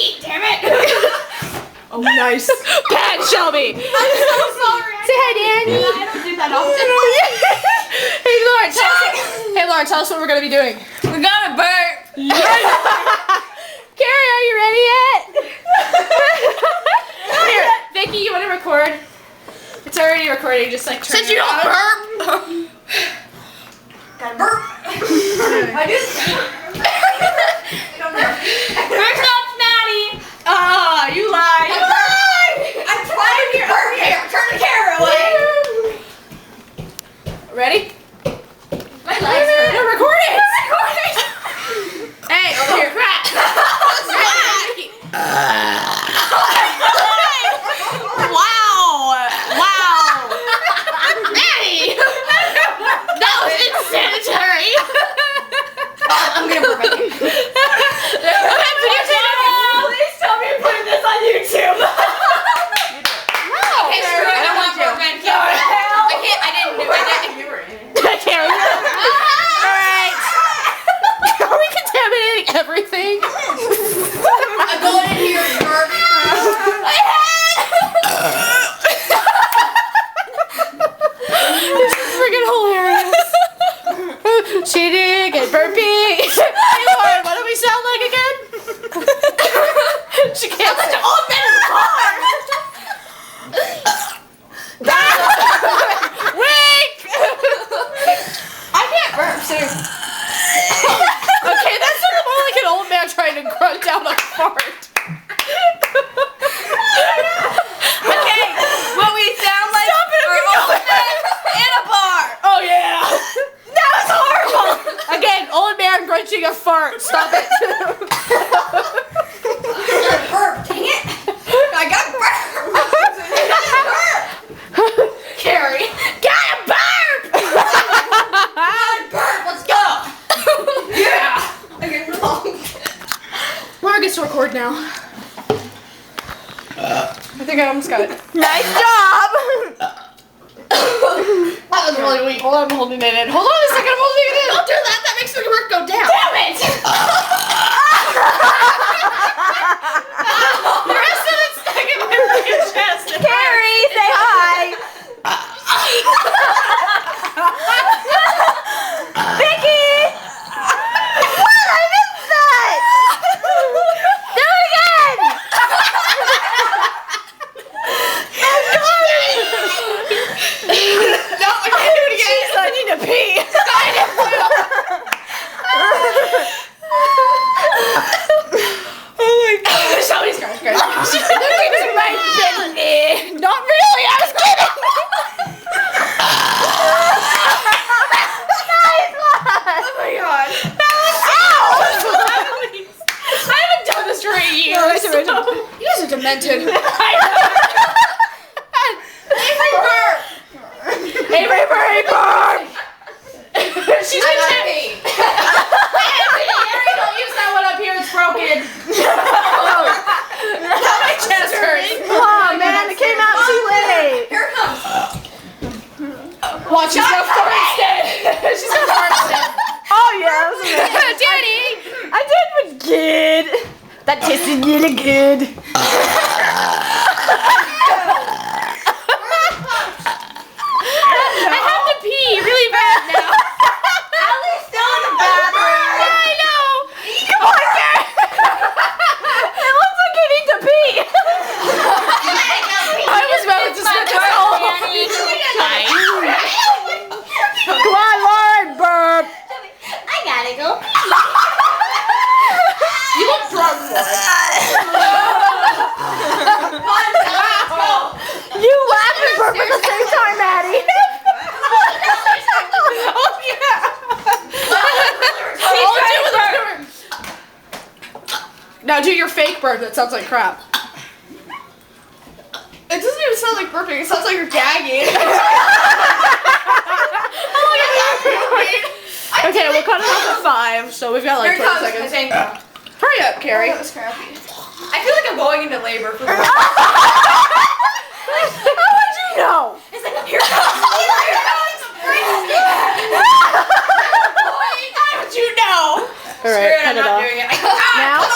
eat, damn it! Oh, nice. Bad Shelby. I'm so sorry. Say hi, Danny. I don't do that often. Hey, Lauren, tell us what we're going to be doing. We're gonna burp. Carrie, are you ready yet? Here, Vicky, you want to record? It's already recording, just like turn Since you don't burp. Gotta burp. I just. Here comes Maddie. Ah, you lied. I'm trying to burp here. Turn the camera away. Ready? My legs hurt. We're recording. Hey, over here. Crap. Wow. Maddie. That was insanitary. I'm gonna burp again. Please tell me you're putting this on YouTube. Okay, screw it. I don't want to. I didn't do it. You were in it. Carrie. Alright. Are we contaminating everything? I'm going in here and burp. My head! This is freaking hilarious. Cheating and burping. Hey, Lauren, what do we sound like again? She can't Such an old man in the car! Wink! I can't burp, seriously. Okay, that sounded more like an old man trying to grunt out a fart. Okay, what we sound like Stop it, are old men in a bar. Oh, yeah. That was horrible. Again, old man grunting a fart. Stop it. Burp, dang it. I got burp. Carrie. Gotta burp. Burp, let's go. Yeah. Okay, Laura gets to record now. I think I almost got it. nice job. That was really weak. Hold on, I'm holding it in. Hold on a second, I'm holding it in. Don't do that. That makes the work go down. Damn it. The rest of it's stuck in my freaking chest. Carrie, say hi. Vicky! What? I missed that! Do it again! No, I can't do it again. Jeez, I need to pee. Oh my god. Shelby's scratch. She's looking at my belly. Not really, I was kidding. Nice one! Oh my god. I haven't done this for 8 years. No, so. you guys are demented. Avery burp. Avery burp. She's I been gotta pee. Avery, don't use that one up here. It's broken. My chest hurts. Oh man, it came out too late. Here it comes. Watch, she's gonna fart instead. She's gonna fart instead. Oh yeah, that was amazing. Danny. I did pretty good. That tasted really good. I have to pee really bad now. Allie's still in the bathroom. I know. Come on, Karen. It looks like you need to pee. I was about to spit this all over you. Come on, Lauren, burp. I gotta go. You look drunk, You laugh and burp at the same time, Maddie. Oh yeah. Now do your fake burp. That sounds like crap. It doesn't even sound like burping. It sounds like you're gagging. Okay, we'll cut it off at 5. So we've got like 20 seconds. Hurry up, Carrie. That was crappy. I feel like I'm going into labor for this. How would you know? It's like, here it comes. Here it comes. How would you know? All right, Screw it, cut I'm it not off. doing it. Now?